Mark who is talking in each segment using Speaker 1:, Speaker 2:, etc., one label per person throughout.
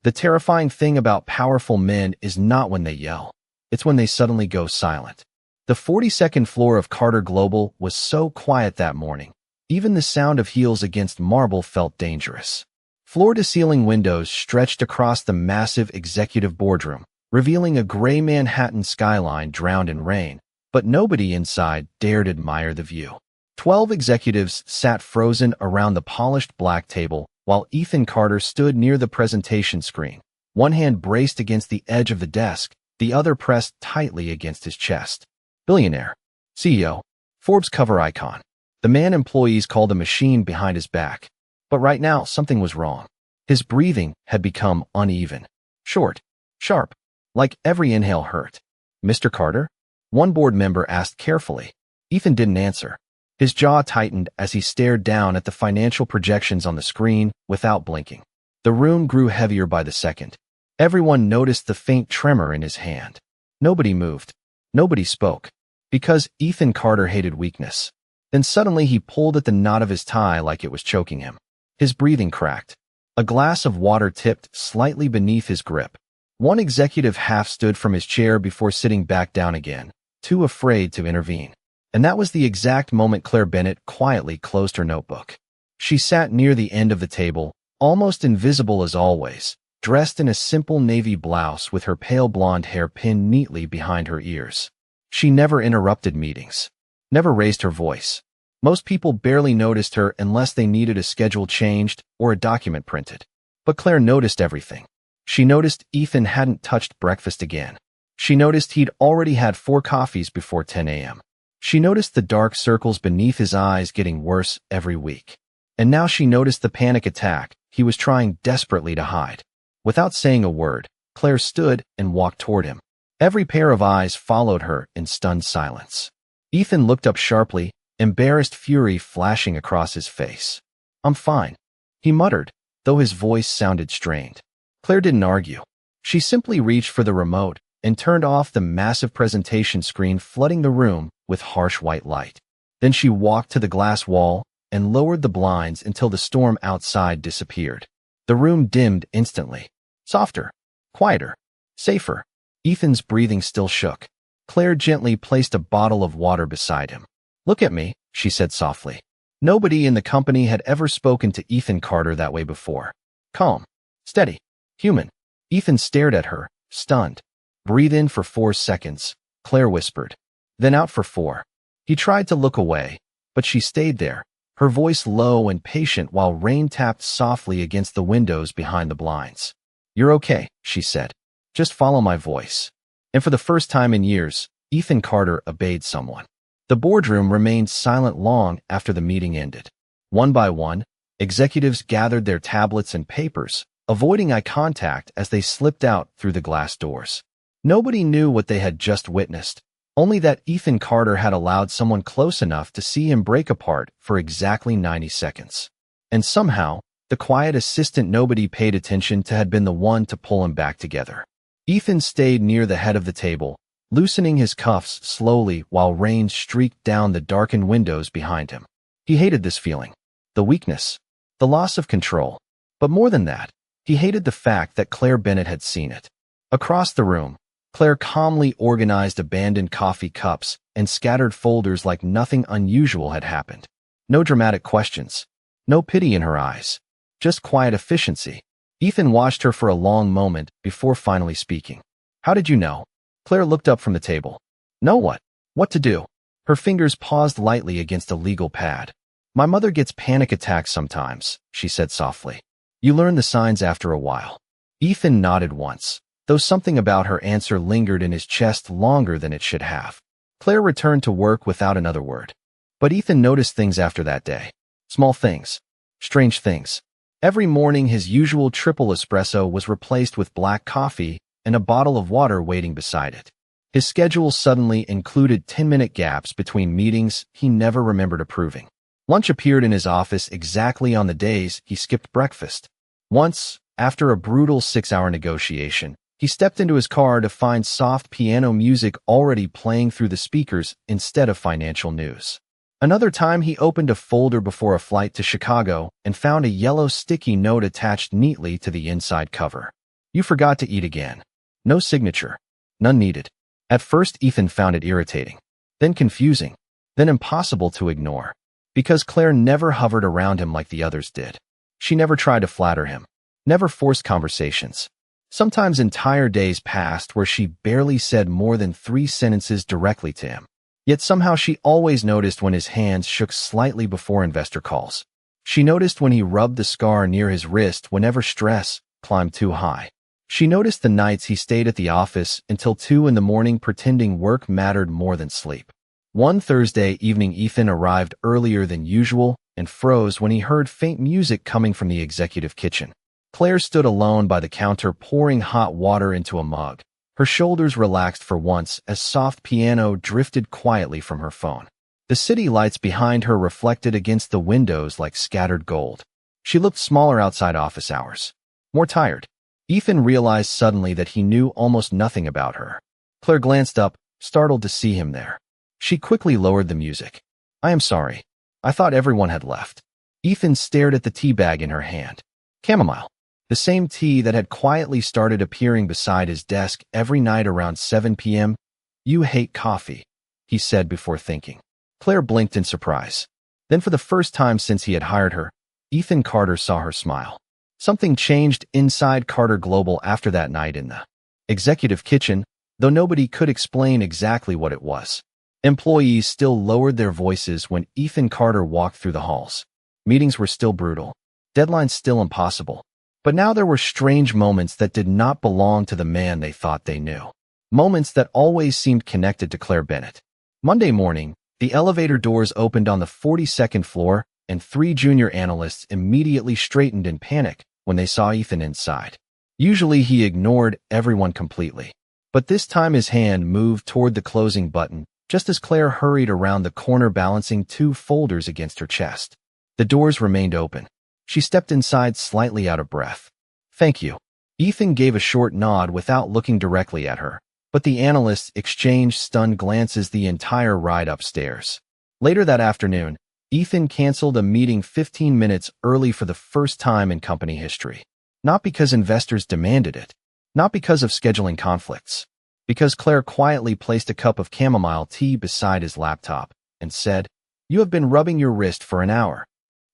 Speaker 1: The terrifying thing about powerful men is not when they yell. It's when they suddenly go silent. The 42nd floor of Carter Global was so quiet that morning. Even the sound of heels against marble felt dangerous. Floor-to-ceiling windows stretched across the massive executive boardroom, revealing a gray Manhattan skyline drowned in rain, but nobody inside dared admire the view. 12 executives sat frozen around the polished black table, while Ethan Carter stood near the presentation screen, one hand braced against the edge of the desk, the other pressed tightly against his chest. Billionaire, CEO, Forbes cover icon. The man employees called a machine behind his back. But right now, something was wrong. His breathing had become uneven, short, sharp, like every inhale hurt. Mr. Carter? One board member asked carefully. Ethan didn't answer. His jaw tightened as he stared down at the financial projections on the screen without blinking. The room grew heavier by the second. Everyone noticed the faint tremor in his hand. Nobody moved. Nobody spoke. Because Ethan Carter hated weakness. Then suddenly he pulled at the knot of his tie like it was choking him. His breathing cracked. A glass of water tipped slightly beneath his grip. One executive half stood from his chair before sitting back down again, too afraid to intervene. And that was the exact moment Claire Bennett quietly closed her notebook. She sat near the end of the table, almost invisible as always, dressed in a simple navy blouse with her pale blonde hair pinned neatly behind her ears. She never interrupted meetings, never raised her voice. Most people barely noticed her unless they needed a schedule changed or a document printed. But Claire noticed everything. She noticed Ethan hadn't touched breakfast again. She noticed he'd already had 4 coffees before 10 a.m. She noticed the dark circles beneath his eyes getting worse every week. And now she noticed the panic attack he was trying desperately to hide. Without saying a word, Claire stood and walked toward him. Every pair of eyes followed her in stunned silence. Ethan looked up sharply, embarrassed fury flashing across his face. "I'm fine," he muttered, though his voice sounded strained. Claire didn't argue. She simply reached for the remote and turned off the massive presentation screen flooding the room with harsh white light. Then she walked to the glass wall and lowered the blinds until the storm outside disappeared. The room dimmed instantly. Softer, quieter, safer. Ethan's breathing still shook. Claire gently placed a bottle of water beside him. "Look at me," she said softly. Nobody in the company had ever spoken to Ethan Carter that way before. Calm, steady, human. Ethan stared at her, stunned. "Breathe in for 4 seconds," Claire whispered. "Then out for 4. He tried to look away, but she stayed there, her voice low and patient while rain tapped softly against the windows behind the blinds. "You're okay," she said. "Just follow my voice." And for the first time in years, Ethan Carter obeyed someone. The boardroom remained silent long after the meeting ended. One by one, executives gathered their tablets and papers, avoiding eye contact as they slipped out through the glass doors. Nobody knew what they had just witnessed, only that Ethan Carter had allowed someone close enough to see him break apart for exactly 90 seconds. And somehow, the quiet assistant nobody paid attention to had been the one to pull him back together. Ethan stayed near the head of the table, loosening his cuffs slowly while rain streaked down the darkened windows behind him. He hated this feeling, the weakness, the loss of control. But more than that, he hated the fact that Claire Bennett had seen it. Across the room, Claire calmly organized abandoned coffee cups and scattered folders like nothing unusual had happened. No dramatic questions, no pity in her eyes, just quiet efficiency. Ethan watched her for a long moment before finally speaking. "How did you know?" Claire looked up from the table. "Know what? What to do?" Her fingers paused lightly against a legal pad. "My mother gets panic attacks sometimes," she said softly. "You learn the signs after a while." Ethan nodded once, though something about her answer lingered in his chest longer than it should have. Claire returned to work without another word. But Ethan noticed things after that day. Small things. Strange things. Every morning his usual triple espresso was replaced with black coffee and a bottle of water waiting beside it. His schedule suddenly included 10-minute gaps between meetings he never remembered approving. Lunch appeared in his office exactly on the days he skipped breakfast. Once, after a brutal 6-hour negotiation, he stepped into his car to find soft piano music already playing through the speakers instead of financial news. Another time he opened a folder before a flight to Chicago and found a yellow sticky note attached neatly to the inside cover. You forgot to eat again. No signature. None needed. At first, Ethan found it irritating, then confusing, then impossible to ignore. Because Claire never hovered around him like the others did. She never tried to flatter him, never forced conversations. Sometimes entire days passed where she barely said more than 3 sentences directly to him. Yet somehow she always noticed when his hands shook slightly before investor calls. She noticed when he rubbed the scar near his wrist whenever stress climbed too high. She noticed the nights he stayed at the office until 2 in the morning pretending work mattered more than sleep. One Thursday evening, Ethan arrived earlier than usual and froze when he heard faint music coming from the executive kitchen. Claire stood alone by the counter pouring hot water into a mug. Her shoulders relaxed for once as soft piano drifted quietly from her phone. The city lights behind her reflected against the windows like scattered gold. She looked smaller outside office hours, more tired. Ethan realized suddenly that he knew almost nothing about her. Claire glanced up, startled to see him there. She quickly lowered the music. I am sorry. I thought everyone had left. Ethan stared at the tea bag in her hand. Chamomile. The same tea that had quietly started appearing beside his desk every night around 7 p.m. You hate coffee, he said before thinking. Claire blinked in surprise. Then for the first time since he had hired her, Ethan Carter saw her smile. Something changed inside Carter Global after that night in the executive kitchen, though nobody could explain exactly what it was. Employees still lowered their voices when Ethan Carter walked through the halls. Meetings were still brutal. Deadlines still impossible. But now there were strange moments that did not belong to the man they thought they knew. Moments that always seemed connected to Claire Bennett. Monday morning, the elevator doors opened on the 42nd floor, and 3 junior analysts immediately straightened in panic when they saw Ethan inside. Usually he ignored everyone completely. But this time his hand moved toward the closing button, just as Claire hurried around the corner balancing 2 folders against her chest. The doors remained open. She stepped inside slightly out of breath. Thank you. Ethan gave a short nod without looking directly at her, but the analysts exchanged stunned glances the entire ride upstairs. Later that afternoon, Ethan canceled a meeting 15 minutes early for the first time in company history. Not because investors demanded it, not because of scheduling conflicts, because Claire quietly placed a cup of chamomile tea beside his laptop and said, You have been rubbing your wrist for an hour.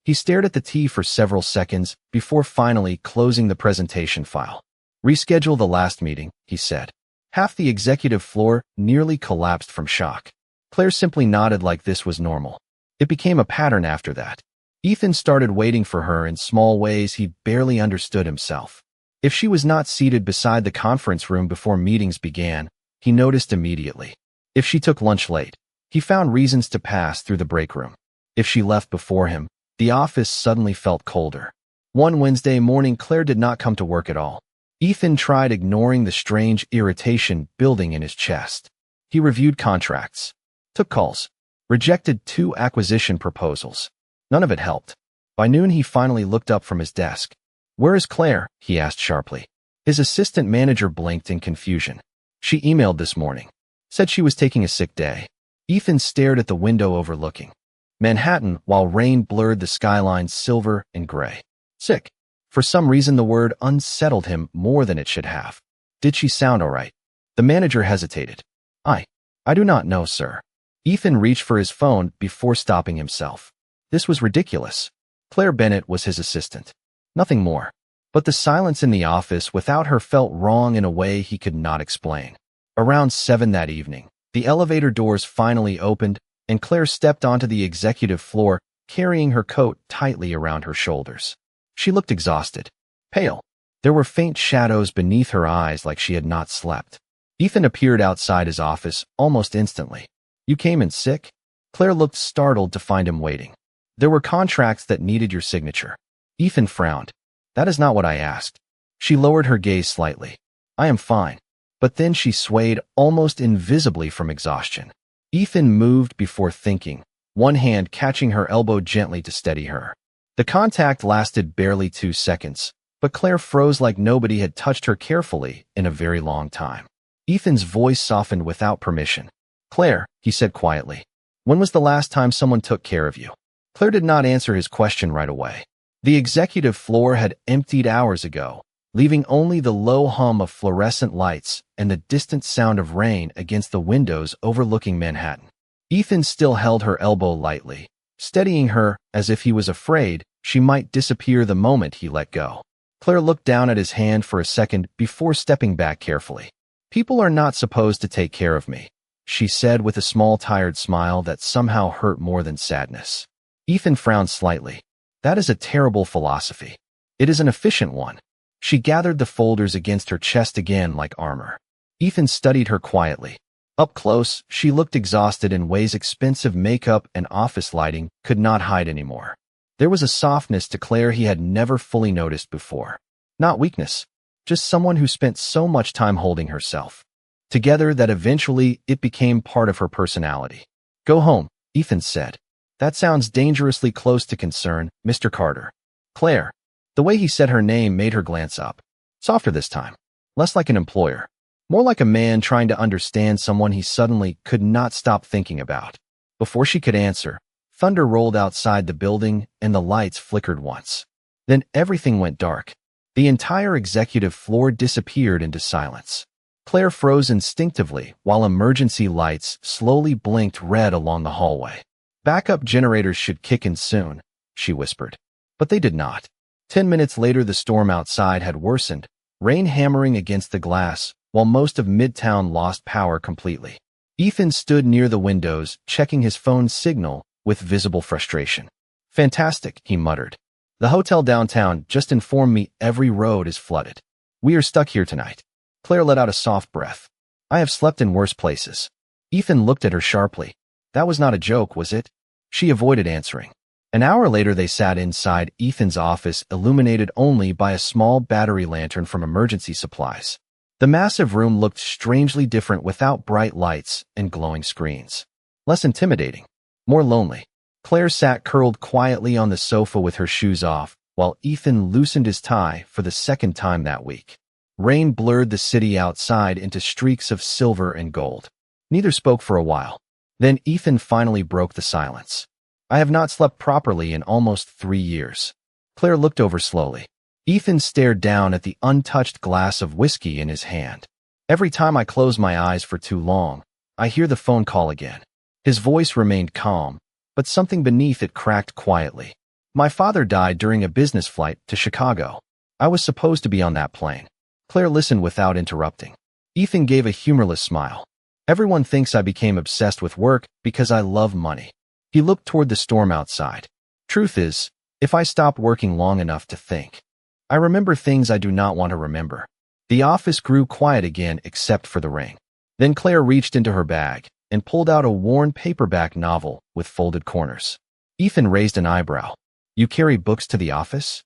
Speaker 1: He stared at the tea for several seconds before finally closing the presentation file. Reschedule the last meeting, he said. Half the executive floor nearly collapsed from shock. Claire simply nodded like this was normal. It became a pattern after that. Ethan started waiting for her in small ways he barely understood himself. If she was not seated beside the conference room before meetings began, he noticed immediately. If she took lunch late, he found reasons to pass through the break room. If she left before him, the office suddenly felt colder. One Wednesday morning, Claire did not come to work at all. Ethan tried ignoring the strange irritation building in his chest. He reviewed contracts, took calls, rejected 2 acquisition proposals. None of it helped. By noon, he finally looked up from his desk. Where is Claire? He asked sharply. His assistant manager blinked in confusion. She emailed this morning. Said she was taking a sick day. Ethan stared at the window overlooking Manhattan while rain blurred the skyline silver and gray. Sick. For some reason, the word unsettled him more than it should have. Did she sound all right? The manager hesitated. I do not know, sir. Ethan reached for his phone before stopping himself. This was ridiculous. Claire Bennett was his assistant. Nothing more. But the silence in the office without her felt wrong in a way he could not explain. Around 7 that evening, the elevator doors finally opened, and Claire stepped onto the executive floor, carrying her coat tightly around her shoulders. She looked exhausted, pale. There were faint shadows beneath her eyes like she had not slept. Ethan appeared outside his office almost instantly. You came in sick? Claire looked startled to find him waiting. There were contracts that needed your signature. Ethan frowned. That is not what I asked. She lowered her gaze slightly. I am fine. But then she swayed almost invisibly from exhaustion. Ethan moved before thinking, one hand catching her elbow gently to steady her. The contact lasted barely 2 seconds, but Claire froze like nobody had touched her carefully in a very long time. Ethan's voice softened without permission. Claire, he said quietly, when was the last time someone took care of you? Claire did not answer his question right away. The executive floor had emptied hours ago, leaving only the low hum of fluorescent lights and the distant sound of rain against the windows overlooking Manhattan. Ethan still held her elbow lightly, steadying her as if he was afraid she might disappear the moment he let go. Claire looked down at his hand for a second before stepping back carefully. "People are not supposed to take care of me," she said with a small tired smile that somehow hurt more than sadness. Ethan frowned slightly. "That is a terrible philosophy. It is an efficient one." She gathered the folders against her chest again like armor. Ethan studied her quietly. Up close, she looked exhausted in ways expensive makeup and office lighting could not hide anymore. There was a softness to Claire he had never fully noticed before. Not weakness, just someone who spent so much time holding herself together that eventually it became part of her personality. "Go home," Ethan said. "That sounds dangerously close to concern, Mr. Carter." "Claire." The way he said her name made her glance up. Softer this time. Less like an employer. More like a man trying to understand someone he suddenly could not stop thinking about. Before she could answer, thunder rolled outside the building and the lights flickered once. Then everything went dark. The entire executive floor disappeared into silence. Claire froze instinctively while emergency lights slowly blinked red along the hallway. "Backup generators should kick in soon," she whispered. But they did not. 10 minutes later, the storm outside had worsened, rain hammering against the glass, while most of Midtown lost power completely. Ethan stood near the windows, checking his phone's signal with visible frustration. "Fantastic," he muttered. "The hotel downtown just informed me every road is flooded. We are stuck here tonight." Claire let out a soft breath. "I have slept in worse places." Ethan looked at her sharply. That was not a joke, was it? She avoided answering. An hour later, they sat inside Ethan's office, illuminated only by a small battery lantern from emergency supplies. The massive room looked strangely different without bright lights and glowing screens. Less intimidating. More lonely. Claire sat curled quietly on the sofa with her shoes off, while Ethan loosened his tie for the second time that week. Rain blurred the city outside into streaks of silver and gold. Neither spoke for a while. Then Ethan finally broke the silence. "I have not slept properly in almost 3 years." Claire looked over slowly. Ethan stared down at the untouched glass of whiskey in his hand. "Every time I close my eyes for too long, I hear the phone call again." His voice remained calm, but something beneath it cracked quietly. "My father died during a business flight to Chicago. I was supposed to be on that plane." Claire listened without interrupting. Ethan gave a humorless smile. "Everyone thinks I became obsessed with work because I love money." He looked toward the storm outside. "Truth is, if I stopped working long enough to think, I remember things I do not want to remember." The office grew quiet again except for the ring. Then Claire reached into her bag and pulled out a worn paperback novel with folded corners. Ethan raised an eyebrow. "You carry books to the office?"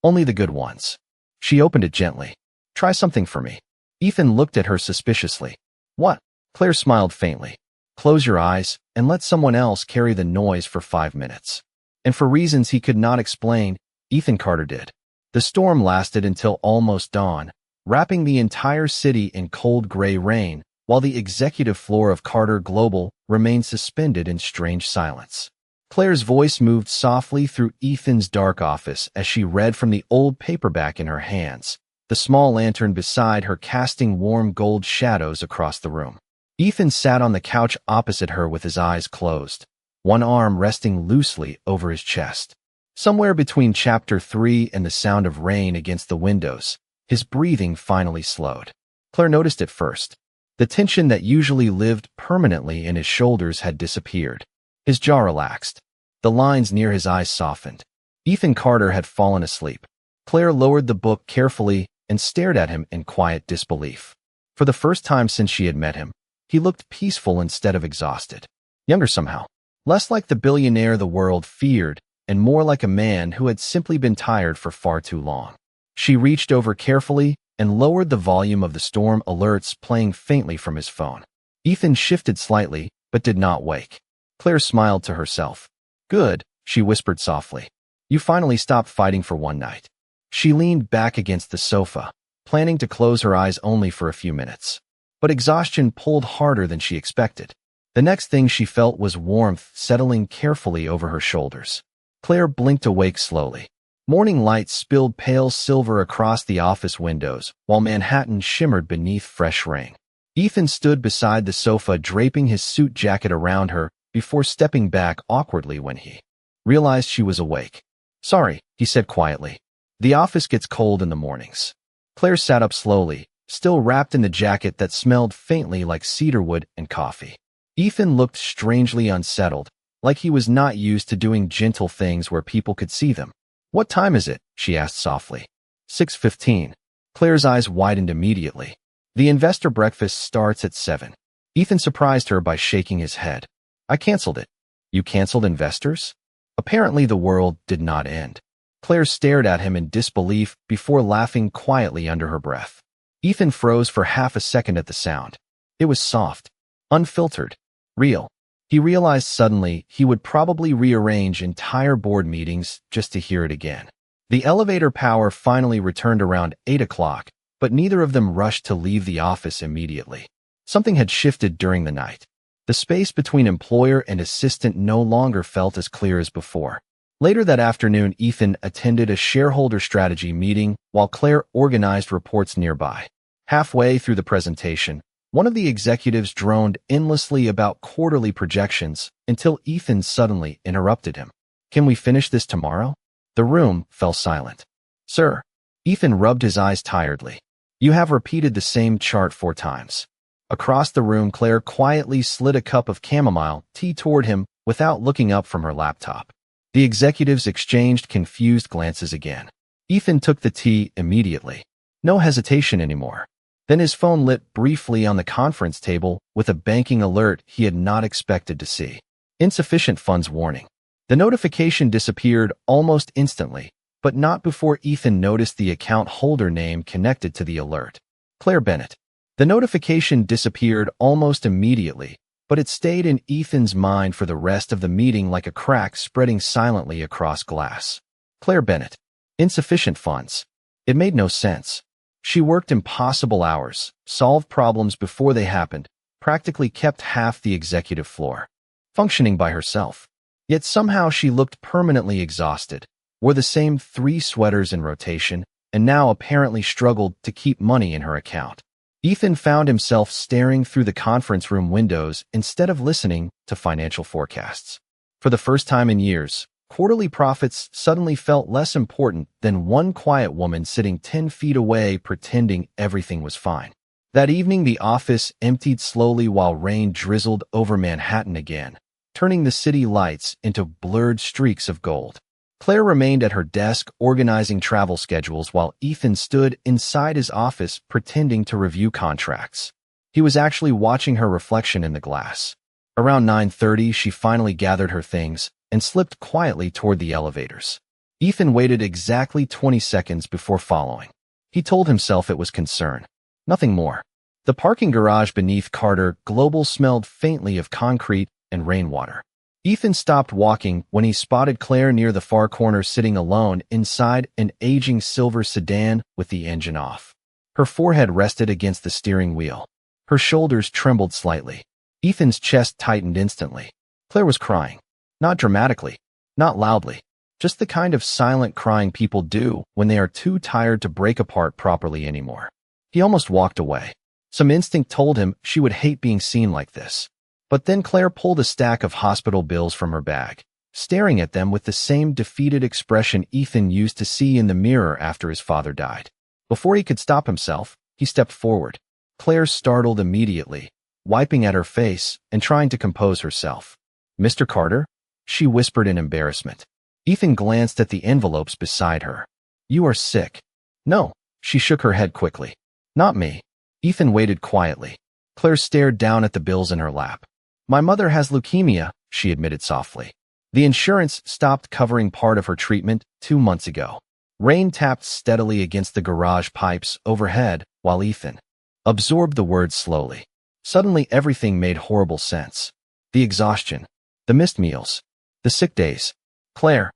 Speaker 1: "Only the good ones." She opened it gently. "Try something for me." Ethan looked at her suspiciously. "What?" Claire smiled faintly. "Close your eyes and let someone else carry the noise for 5 minutes." And for reasons he could not explain, Ethan Carter did. The storm lasted until almost dawn, wrapping the entire city in cold gray rain, while the executive floor of Carter Global remained suspended in strange silence. Claire's voice moved softly through Ethan's dark office as she read from the old paperback in her hands, the small lantern beside her casting warm gold shadows across the room. Ethan sat on the couch opposite her with his eyes closed, one arm resting loosely over his chest. Somewhere between Chapter 3 and the sound of rain against the windows, his breathing finally slowed. Claire noticed it first. The tension that usually lived permanently in his shoulders had disappeared. His jaw relaxed. The lines near his eyes softened. Ethan Carter had fallen asleep. Claire lowered the book carefully and stared at him in quiet disbelief. For the first time since she had met him, he looked peaceful instead of exhausted. Younger somehow. Less like the billionaire the world feared, and more like a man who had simply been tired for far too long. She reached over carefully and lowered the volume of the storm alerts playing faintly from his phone. Ethan shifted slightly, but did not wake. Claire smiled to herself. "Good," she whispered softly. "You finally stopped fighting for one night." She leaned back against the sofa, planning to close her eyes only for a few minutes. But exhaustion pulled harder than she expected. The next thing she felt was warmth settling carefully over her shoulders. Claire blinked awake slowly. Morning light spilled pale silver across the office windows, while Manhattan shimmered beneath fresh rain. Ethan stood beside the sofa, draping his suit jacket around her, before stepping back awkwardly when he realized she was awake. "Sorry," he said quietly. "The office gets cold in the mornings." Claire sat up slowly, still wrapped in the jacket that smelled faintly like cedarwood and coffee. Ethan looked strangely unsettled, like he was not used to doing gentle things where people could see them. "What time is it?" she asked softly. 6:15. Claire's eyes widened immediately. "The investor breakfast starts at 7. Ethan surprised her by shaking his head. "I canceled it." "You canceled investors?" Apparently the world did not end. Claire stared at him in disbelief before laughing quietly under her breath. Ethan froze for half a second at the sound. It was soft, unfiltered, real. He realized suddenly he would probably rearrange entire board meetings just to hear it again. The elevator power finally returned around 8 o'clock, but neither of them rushed to leave the office immediately. Something had shifted during the night. The space between employer and assistant no longer felt as clear as before. Later that afternoon, Ethan attended a shareholder strategy meeting while Claire organized reports nearby. Halfway through the presentation, one of the executives droned endlessly about quarterly projections until Ethan suddenly interrupted him. "Can we finish this tomorrow?" The room fell silent. "Sir." Ethan rubbed his eyes tiredly. "You have repeated the same chart 4 times. Across the room, Claire quietly slid a cup of chamomile tea toward him without looking up from her laptop. The executives exchanged confused glances again. Ethan took the tea immediately. No hesitation anymore. Then his phone lit briefly on the conference table with a banking alert he had not expected to see. Insufficient funds warning. The notification disappeared almost instantly, but not before Ethan noticed the account holder name connected to the alert. Claire Bennett. The notification disappeared almost immediately, but it stayed in Ethan's mind for the rest of the meeting like a crack spreading silently across glass. Claire Bennett. Insufficient funds. It made no sense. She worked impossible hours, solved problems before they happened, practically kept half the executive floor functioning by herself. Yet somehow she looked permanently exhausted, wore the same 3 sweaters in rotation, and now apparently struggled to keep money in her account. Ethan found himself staring through the conference room windows instead of listening to financial forecasts. For the first time in years, quarterly profits suddenly felt less important than one quiet woman sitting 10 feet away pretending everything was fine. That evening, the office emptied slowly while rain drizzled over Manhattan again, turning the city lights into blurred streaks of gold. Claire remained at her desk organizing travel schedules while Ethan stood inside his office pretending to review contracts. He was actually watching her reflection in the glass. Around 9:30, she finally gathered her things and slipped quietly toward the elevators. Ethan waited exactly 20 seconds before following. He told himself it was concern. Nothing more. The parking garage beneath Carter Global smelled faintly of concrete and rainwater. Ethan stopped walking when he spotted Claire near the far corner sitting alone inside an aging silver sedan with the engine off. Her forehead rested against the steering wheel. Her shoulders trembled slightly. Ethan's chest tightened instantly. Claire was crying. Not dramatically, not loudly, just the kind of silent crying people do when they are too tired to break apart properly anymore. He almost walked away. Some instinct told him she would hate being seen like this. But then Claire pulled a stack of hospital bills from her bag, staring at them with the same defeated expression Ethan used to see in the mirror after his father died. Before he could stop himself, he stepped forward. Claire startled immediately, wiping at her face and trying to compose herself. "Mr. Carter?" she whispered in embarrassment. Ethan glanced at the envelopes beside her. "You are sick." "No," she shook her head quickly. "Not me." Ethan waited quietly. Claire stared down at the bills in her lap. "My mother has leukemia," she admitted softly. The insurance stopped covering part of her treatment 2 months ago. Rain tapped steadily against the garage pipes overhead while Ethan absorbed the words slowly. Suddenly everything made horrible sense. The exhaustion, the missed meals, the sick days. "Claire,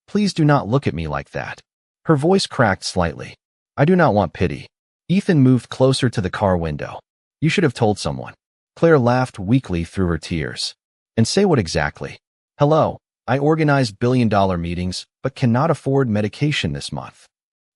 Speaker 1: please do not look at me like that." Her voice cracked slightly. "I do not want pity." Ethan moved closer to the car window. "You should have told someone." Claire laughed weakly through her tears. "And say what exactly?" "Hello." I organize billion-dollar meetings, but cannot afford medication this month.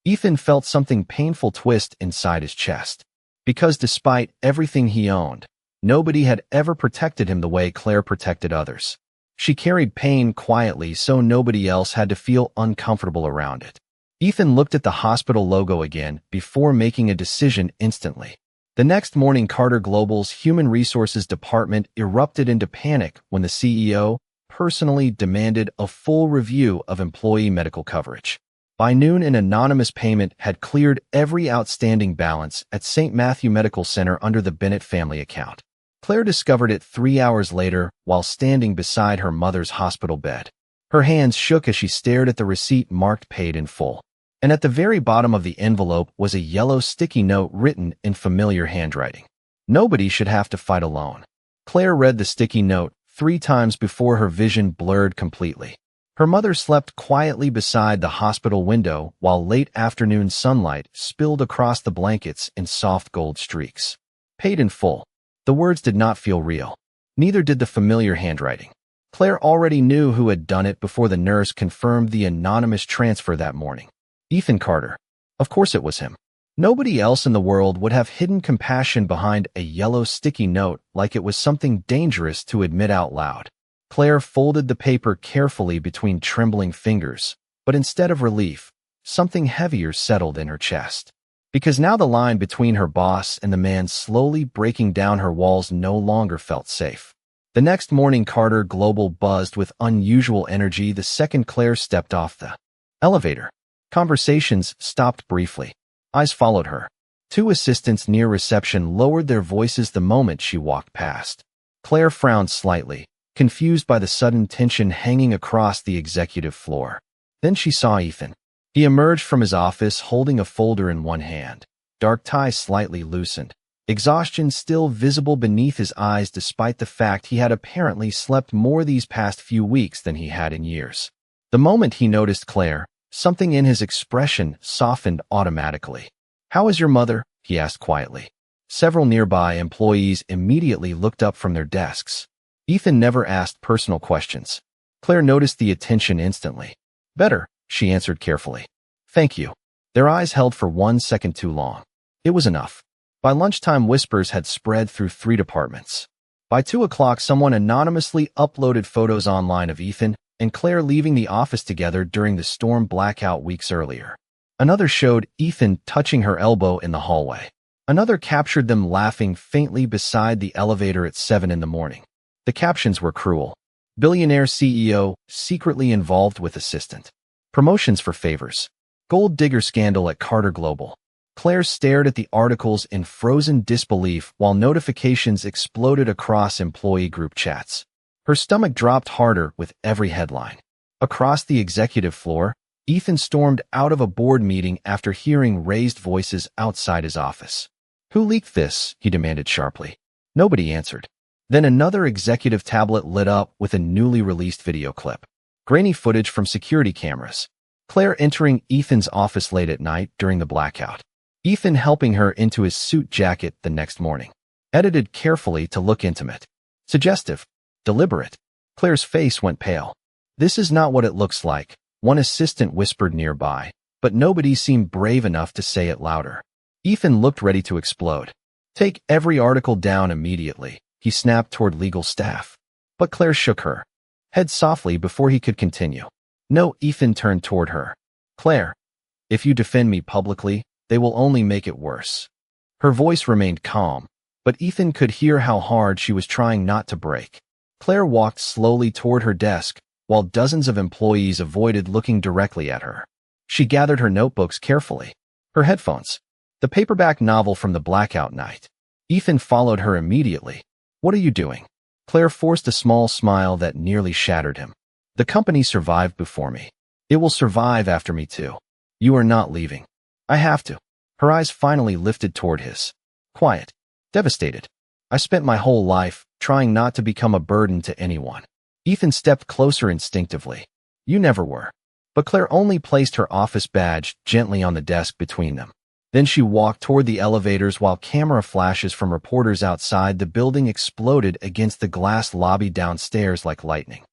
Speaker 1: Ethan felt something painful twist inside his chest. Because despite everything he owned, nobody had ever protected him the way Claire protected others. She carried pain quietly so nobody else had to feel uncomfortable around it. Ethan looked at the hospital logo again before making a decision instantly. The next morning, Carter Global's Human Resources Department erupted into panic when the CEO personally demanded a full review of employee medical coverage. By noon, an anonymous payment had cleared every outstanding balance at St. Matthew Medical Center under the Bennett family account. Claire discovered it 3 hours later while standing beside her mother's hospital bed. Her hands shook as she stared at the receipt marked paid in full. And at the very bottom of the envelope was a yellow sticky note written in familiar handwriting. Nobody should have to fight alone. Claire read the sticky note 3 times before her vision blurred completely. Her mother slept quietly beside the hospital window while late afternoon sunlight spilled across the blankets in soft gold streaks. Paid in full. The words did not feel real. Neither did the familiar handwriting. Claire already knew who had done it before the nurse confirmed the anonymous transfer that morning. Ethan Carter. Of course it was him. Nobody else in the world would have hidden compassion behind a yellow sticky note like it was something dangerous to admit out loud. Claire folded the paper carefully between trembling fingers, but instead of relief, something heavier settled in her chest. Because now the line between her boss and the man slowly breaking down her walls no longer felt safe. The next morning, Carter Global buzzed with unusual energy the second Claire stepped off the elevator. Conversations stopped briefly. Eyes followed her. 2 assistants near reception lowered their voices the moment she walked past. Claire frowned slightly, confused by the sudden tension hanging across the executive floor. Then she saw Ethan. He emerged from his office holding a folder in one hand, dark tie slightly loosened, exhaustion still visible beneath his eyes despite the fact he had apparently slept more these past few weeks than he had in years. The moment he noticed Claire, something in his expression softened automatically. "How is your mother?" he asked quietly. Several nearby employees immediately looked up from their desks. Ethan never asked personal questions. Claire noticed the attention instantly. "Better," she answered carefully. "Thank you." Their eyes held for 1 second too long. It was enough. By lunchtime, whispers had spread through 3 departments. By 2 o'clock, someone anonymously uploaded photos online of Ethan and Claire leaving the office together during the storm blackout weeks earlier. Another showed Ethan touching her elbow in the hallway. Another captured them laughing faintly beside the elevator at 7 in the morning. The captions were cruel. Billionaire CEO secretly involved with assistant. Promotions for favors. Gold digger scandal at Carter Global. Claire stared at the articles in frozen disbelief while notifications exploded across employee group chats. Her stomach dropped harder with every headline. Across the executive floor, Ethan stormed out of a board meeting after hearing raised voices outside his office. "Who leaked this?" he demanded sharply. Nobody answered. Then another executive tablet lit up with a newly released video clip. Grainy footage from security cameras. Claire entering Ethan's office late at night during the blackout. Ethan helping her into his suit jacket the next morning. Edited carefully to look intimate. Suggestive. Deliberate. Claire's face went pale. "This is not what it looks like," one assistant whispered nearby, but nobody seemed brave enough to say it louder. Ethan looked ready to explode. "Take every article down immediately," he snapped toward legal staff. But Claire shook her head softly before he could continue. "No," Ethan turned toward her. "Claire, if you defend me publicly, they will only make it worse." Her voice remained calm, but Ethan could hear how hard she was trying not to break. Claire walked slowly toward her desk, while dozens of employees avoided looking directly at her. She gathered her notebooks carefully. Her headphones. The paperback novel from the blackout night. Ethan followed her immediately. "What are you doing?" Claire forced a small smile that nearly shattered him. "The company survived before me. It will survive after me too. You are not leaving." "I have to." Her eyes finally lifted toward his. Quiet. Devastated. "I spent my whole life trying not to become a burden to anyone." Ethan stepped closer instinctively. "You never were." But Claire only placed her office badge gently on the desk between them. Then she walked toward the elevators while camera flashes from reporters outside the building exploded against the glass lobby downstairs like lightning.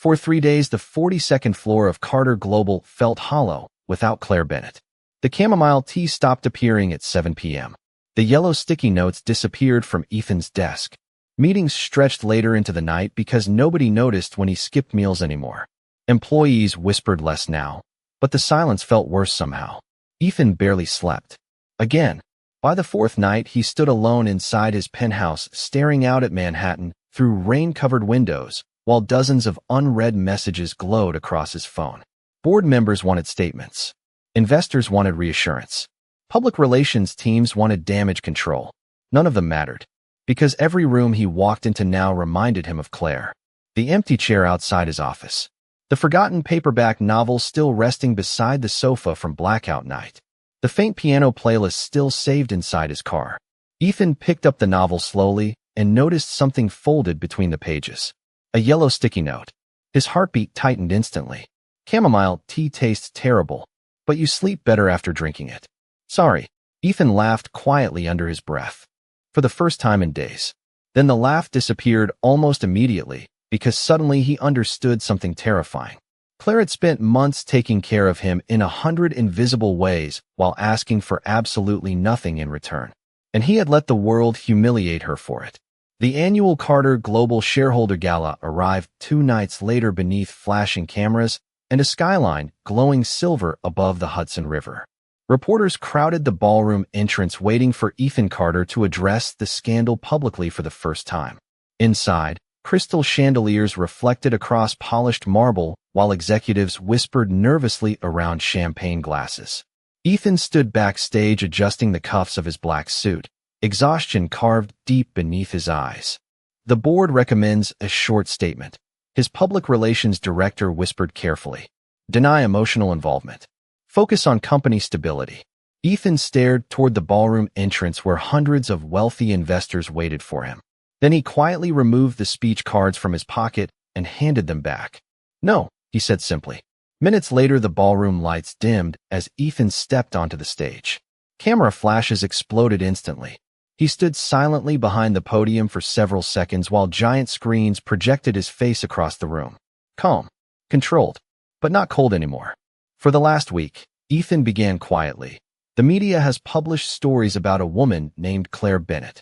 Speaker 1: For 3 days, the 42nd floor of Carter Global felt hollow without Claire Bennett. The chamomile tea stopped appearing at 7 p.m. The yellow sticky notes disappeared from Ethan's desk. Meetings stretched later into the night because nobody noticed when he skipped meals anymore. Employees whispered less now, but the silence felt worse somehow. Ethan barely slept. Again. By the fourth night, he stood alone inside his penthouse, staring out at Manhattan through rain-covered windows, while dozens of unread messages glowed across his phone. Board members wanted statements. Investors wanted reassurance. Public relations teams wanted damage control. None of them mattered, because every room he walked into now reminded him of Claire. The empty chair outside his office. The forgotten paperback novel still resting beside the sofa from blackout night. The faint piano playlist still saved inside his car. Ethan picked up the novel slowly and noticed something folded between the pages. A yellow sticky note. His heartbeat tightened instantly. Chamomile tea tastes terrible, but you sleep better after drinking it. Sorry. Ethan laughed quietly under his breath. For the first time in days. Then the laugh disappeared almost immediately because suddenly he understood something terrifying. Claire had spent months taking care of him in 100 invisible ways while asking for absolutely nothing in return. And he had let the world humiliate her for it. The annual Carter Global Shareholder Gala arrived 2 nights later beneath flashing cameras and a skyline glowing silver above the Hudson River. Reporters crowded the ballroom entrance waiting for Ethan Carter to address the scandal publicly for the first time. Inside, crystal chandeliers reflected across polished marble while executives whispered nervously around champagne glasses. Ethan stood backstage adjusting the cuffs of his black suit, exhaustion carved deep beneath his eyes. The board recommends a short statement. His public relations director whispered carefully. Deny emotional involvement. Focus on company stability. Ethan stared toward the ballroom entrance where hundreds of wealthy investors waited for him. Then he quietly removed the speech cards from his pocket and handed them back. No, he said simply. Minutes later, the ballroom lights dimmed as Ethan stepped onto the stage. Camera flashes exploded instantly. He stood silently behind the podium for several seconds while giant screens projected his face across the room. Calm, controlled, but not cold anymore. For the last week, Ethan began quietly. The media has published stories about a woman named Claire Bennett.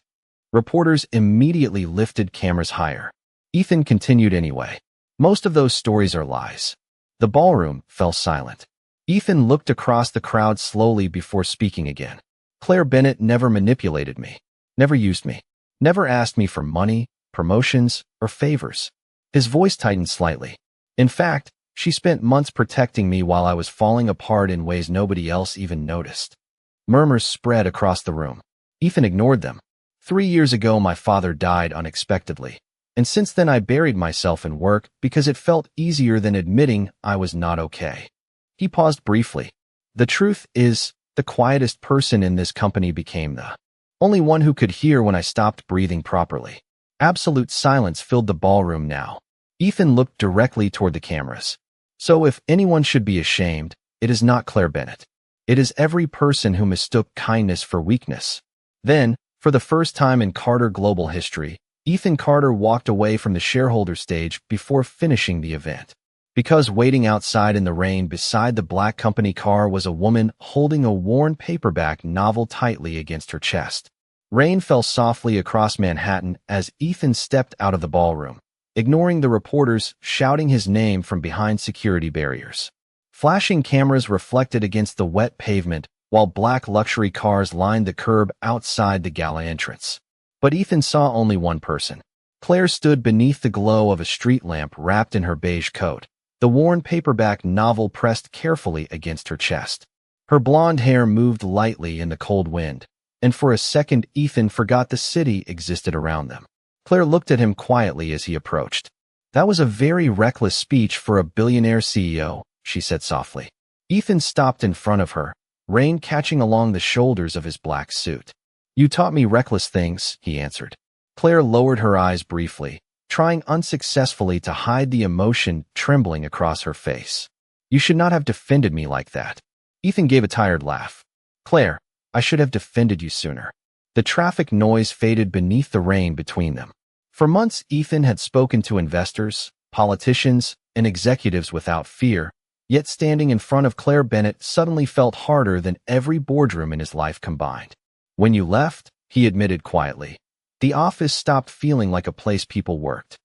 Speaker 1: Reporters immediately lifted cameras higher. Ethan continued anyway. Most of those stories are lies. The ballroom fell silent. Ethan looked across the crowd slowly before speaking again. Claire Bennett never manipulated me, never used me, never asked me for money, promotions, or favors. His voice tightened slightly. In fact, she spent months protecting me while I was falling apart in ways nobody else even noticed. Murmurs spread across the room. Ethan ignored them. 3 years ago, my father died unexpectedly, and since then I buried myself in work because it felt easier than admitting I was not okay. He paused briefly. The truth is, the quietest person in this company became the only one who could hear when I stopped breathing properly. Absolute silence filled the ballroom now. Ethan looked directly toward the cameras. So if anyone should be ashamed, it is not Claire Bennett. It is every person who mistook kindness for weakness. Then, for the first time in Carter Global history, Ethan Carter walked away from the shareholder stage before finishing the event. Because waiting outside in the rain beside the black company car was a woman holding a worn paperback novel tightly against her chest. Rain fell softly across Manhattan as Ethan stepped out of the ballroom, ignoring the reporters shouting his name from behind security barriers. Flashing cameras reflected against the wet pavement while black luxury cars lined the curb outside the gala entrance. But Ethan saw only one person. Claire stood beneath the glow of a street lamp wrapped in her beige coat, the worn paperback novel pressed carefully against her chest. Her blonde hair moved lightly in the cold wind, and for a second Ethan forgot the city existed around them. Claire looked at him quietly as he approached. That was a very reckless speech for a billionaire CEO, she said softly. Ethan stopped in front of her, rain catching along the shoulders of his black suit. You taught me reckless things, he answered. Claire lowered her eyes briefly, trying unsuccessfully to hide the emotion trembling across her face. You should not have defended me like that. Ethan gave a tired laugh. Claire, I should have defended you sooner. The traffic noise faded beneath the rain between them. For months, Ethan had spoken to investors, politicians, and executives without fear, yet standing in front of Claire Bennett suddenly felt harder than every boardroom in his life combined. When you left, he admitted quietly, the office stopped feeling like a place people worked.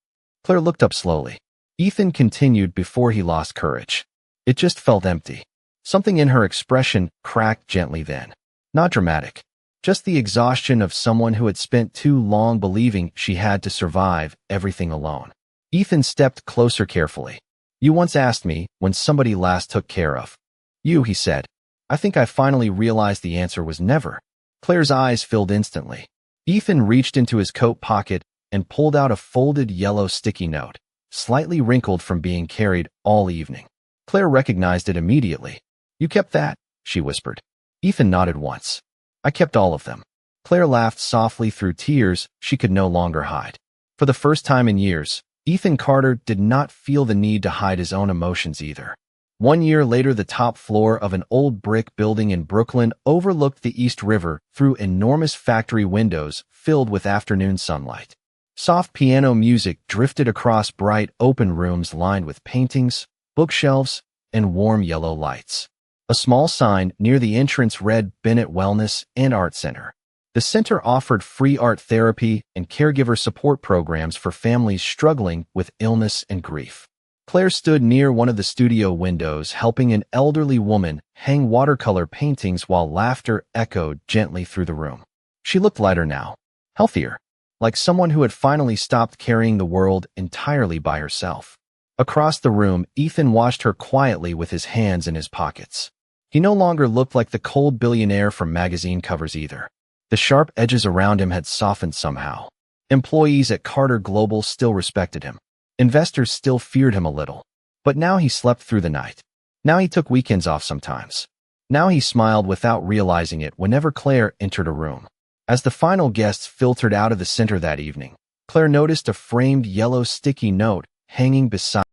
Speaker 1: Claire looked up slowly. Ethan continued before he lost courage. It just felt empty. Something in her expression cracked gently then. Not dramatic. Just the exhaustion of someone who had spent too long believing she had to survive everything alone. Ethan stepped closer carefully. You once asked me when somebody last took care of you, he said. I think I finally realized the answer was never. Claire's eyes filled instantly. Ethan reached into his coat pocket and pulled out a folded yellow sticky note, slightly wrinkled from being carried all evening. Claire recognized it immediately. You kept that, she whispered. Ethan nodded once. I kept all of them. Claire laughed softly through tears she could no longer hide. For the first time in years, Ethan Carter did not feel the need to hide his own emotions either. 1 year later, the top floor of an old brick building in Brooklyn overlooked the East River through enormous factory windows filled with afternoon sunlight. Soft piano music drifted across bright open rooms lined with paintings, bookshelves, and warm yellow lights. A small sign near the entrance read Bennett Wellness and Art Center. The center offered free art therapy and caregiver support programs for families struggling with illness and grief. Claire stood near one of the studio windows helping an elderly woman hang watercolor paintings while laughter echoed gently through the room. She looked lighter now, healthier, like someone who had finally stopped carrying the world entirely by herself. Across the room, Ethan watched her quietly with his hands in his pockets. He no longer looked like the cold billionaire from magazine covers either. The sharp edges around him had softened somehow. Employees at Carter Global still respected him. Investors still feared him a little. But now he slept through the night. Now he took weekends off sometimes. Now he smiled without realizing it whenever Claire entered a room. As the final guests filtered out of the center that evening, Claire noticed a framed yellow sticky note hanging beside